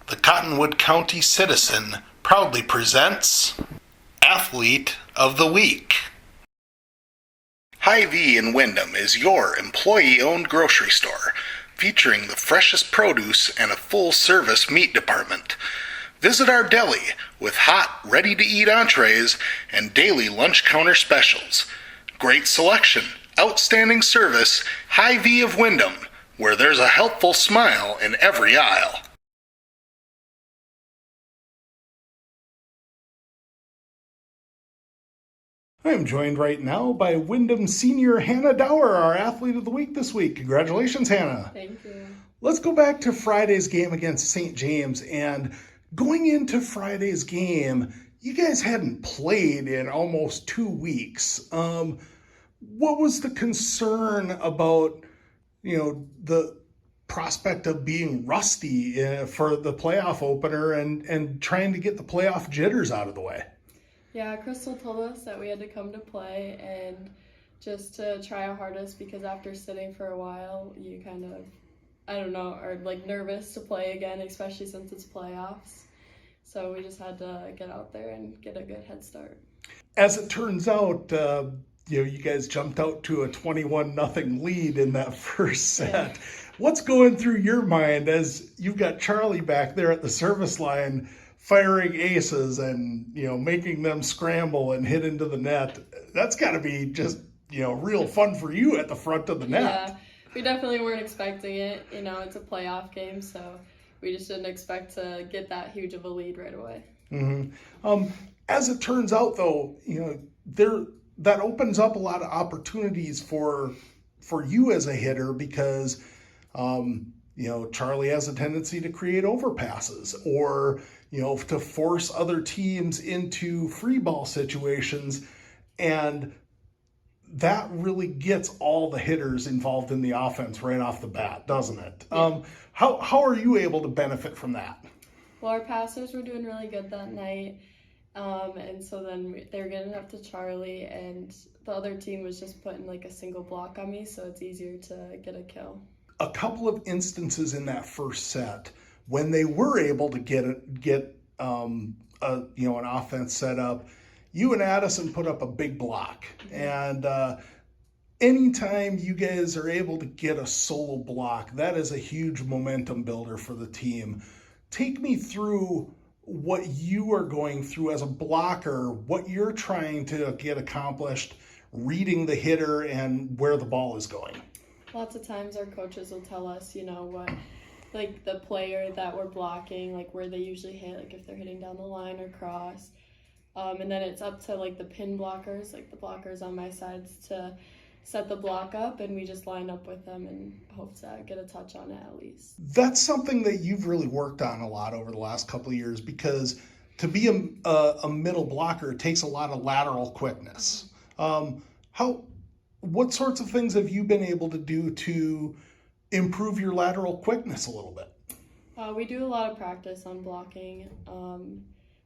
The Cottonwood County Citizen proudly presents Athlete of the Week. Hy-Vee in Windham is your employee-owned grocery store, featuring the freshest produce and a full-service meat department. Visit our deli with hot, ready-to-eat entrees and daily lunch counter specials. Great selection, outstanding service, Hy-Vee of Windham, where there's a helpful smile in every aisle. I'm joined right now by Windham senior Hannah Dauer, our Athlete of the Week this week. Congratulations, Hannah. Thank you. Let's go back to Friday's game against St. James. And going into Friday's game, you guys hadn't played in almost 2 weeks. What was the concern about, the prospect of being rusty for the playoff opener and trying to get the playoff jitters out of the way? Yeah, Crystal told us that we had to come to play and just to try our hardest, because after sitting for a while, you kind of, are like nervous to play again, especially since it's playoffs. So we just had to get out there and get a good head start. As it turns out, you guys jumped out to a 21-0 lead in that first set. Yeah. What's going through your mind as you've got Charlie back there at the service line firing aces and, making them scramble and hit into the net? That's got to be just, real fun for you at the front of the net. Yeah, we definitely weren't expecting it. It's a playoff game, so we just didn't expect to get that huge of a lead right away. Mm-hmm. As it turns out, though, that opens up a lot of opportunities for you as a hitter, because Charlie has a tendency to create overpasses or, to force other teams into free ball situations. And that really gets all the hitters involved in the offense right off the bat, doesn't it? Yeah. How are you able to benefit from that? Well, our passers were doing really good that night. And so then they were getting up to Charlie, and the other team was just putting like a single block on me, so it's easier to get a kill. A couple of instances in that first set when they were able to get an offense set up, you and Addison put up a big block. Mm-hmm. And anytime you guys are able to get a solo block, that is a huge momentum builder for the team. Take me through what you are going through as a blocker, what you're trying to get accomplished, reading the hitter and where the ball is going. Lots of times our coaches will tell us, what, like the player that we're blocking, like where they usually hit, like if they're hitting down the line or cross. And then it's up to like the pin blockers, like the blockers on my sides, to set the block up, and we just line up with them and hope to get a touch on it at least. That's something that you've really worked on a lot over the last couple of years, because to be a middle blocker, it takes a lot of lateral quickness. What sorts of things have you been able to do to improve your lateral quickness a little bit? We do a lot of practice on blocking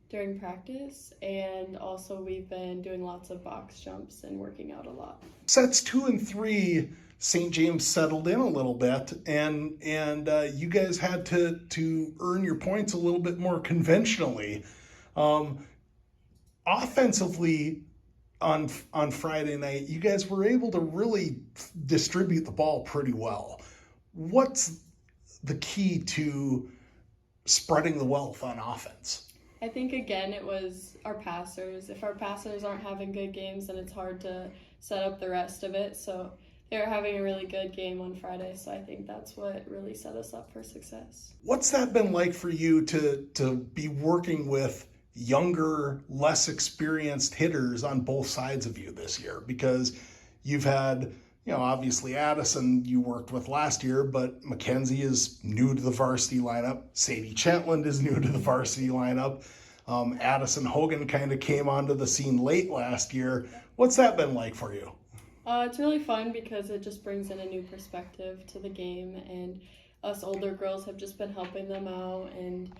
during practice, and also we've been doing lots of box jumps and working out a lot. Sets 2 and 3, St. James settled in a little bit, and you guys had to earn your points a little bit more conventionally. Offensively, on Friday night, you guys were able to really distribute the ball pretty well. What's the key to spreading the wealth on offense? I think, again, it was our passers. If our passers aren't having good games, then it's hard to set up the rest of it. So they were having a really good game on Friday, so I think that's what really set us up for success. What's that been like for you to be working with younger, less experienced hitters on both sides of you this year? Because you've had, obviously Addison you worked with last year, but Mackenzie is new to the varsity lineup. Sadie Chetland is new to the varsity lineup. Addison Hogan kind of came onto the scene late last year. What's that been like for you? It's really fun because it just brings in a new perspective to the game, and us older girls have just been helping them out and,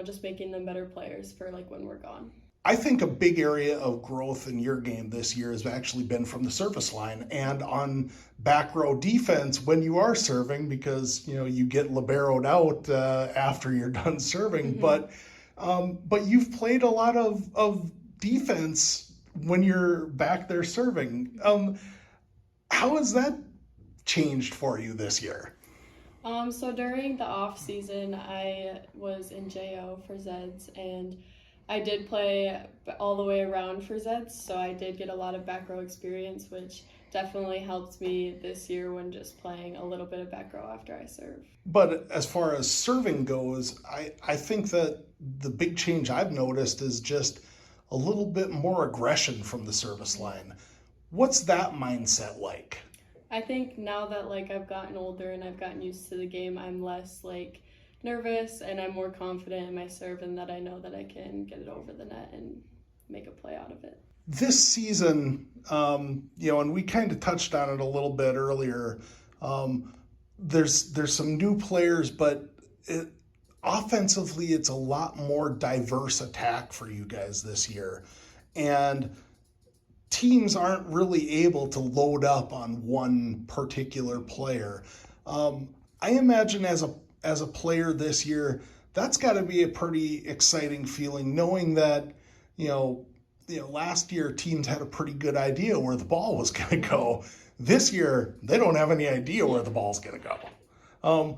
just making them better players for like when we're gone. I think a big area of growth in your game this year has actually been from the service line and on back row defense when you are serving, because you get liberoed out after you're done serving. But you've played a lot of defense when you're back there serving. How has that changed for you this year? So during the off season, I was in JO for Zeds, and I did play all the way around for Zeds, so I did get a lot of back row experience, which definitely helped me this year when just playing a little bit of back row after I serve. But as far as serving goes, I think that the big change I've noticed is just a little bit more aggression from the service line. What's that mindset like? I think now that I've gotten older and I've gotten used to the game, I'm less nervous and I'm more confident in my serve, and that I know that I can get it over the net and make a play out of it. This season, and we kind of touched on it a little bit earlier, there's some new players, but offensively it's a lot more diverse attack for you guys this year. And teams aren't really able to load up on one particular player. I imagine as a player this year, that's got to be a pretty exciting feeling, knowing that last year teams had a pretty good idea where the ball was going to go. This year they don't have any idea where the ball's going to go.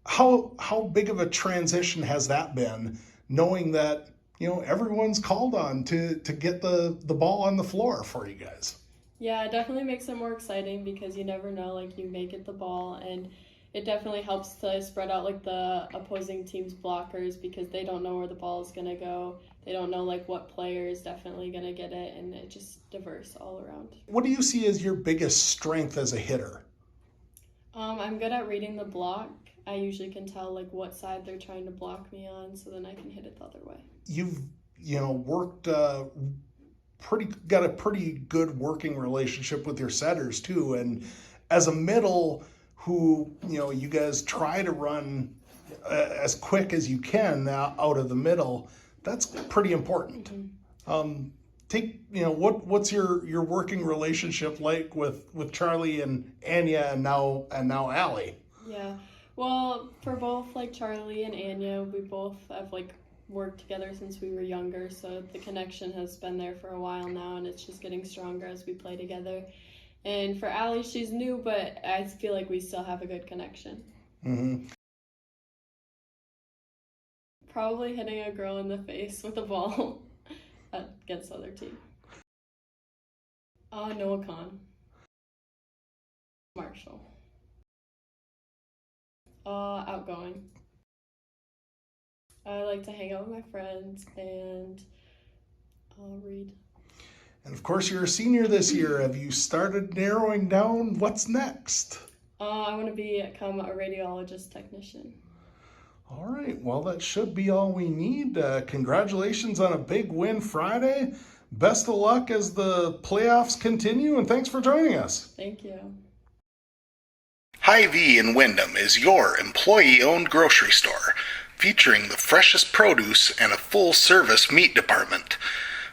How big of a transition has that been, knowing that everyone's called on to get the ball on the floor for you guys? Yeah, it definitely makes it more exciting because you never know, you may get the ball, and it definitely helps to spread out the opposing team's blockers because they don't know where the ball is going to go. They don't know what player is definitely going to get it, and it just diverse all around. What do you see as your biggest strength as a hitter? I'm good at reading the block. I usually can tell what side they're trying to block me on, so then I can hit it the other way. You've worked got a pretty good working relationship with your setters too, and as a middle who you guys try to run as quick as you can out of the middle, that's pretty important. What's your working relationship like with Charlie and Anya and now Allie? Yeah. Well, for both Charlie and Anya, we both have worked together since we were younger, so the connection has been there for a while now, and it's just getting stronger as we play together. And for Allie, she's new, but I feel we still have a good connection. Mm-hmm. Probably hitting a girl in the face with a ball against the other team. Noah Khan. Marshall. Outgoing. I like to hang out with my friends and read. And of course, you're a senior this year. Have you started narrowing down what's next? I want to become a radiologist technician. All right. Well, that should be all we need. Congratulations on a big win Friday. Best of luck as the playoffs continue, and thanks for joining us. Thank you. Hy-Vee in Windham is your employee-owned grocery store, featuring the freshest produce and a full-service meat department.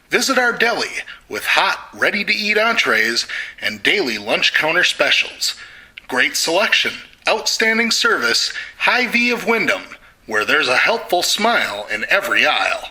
Visit our deli with hot, ready-to-eat entrees and daily lunch counter specials. Great selection, outstanding service, Hy-Vee of Windham, where there's a helpful smile in every aisle.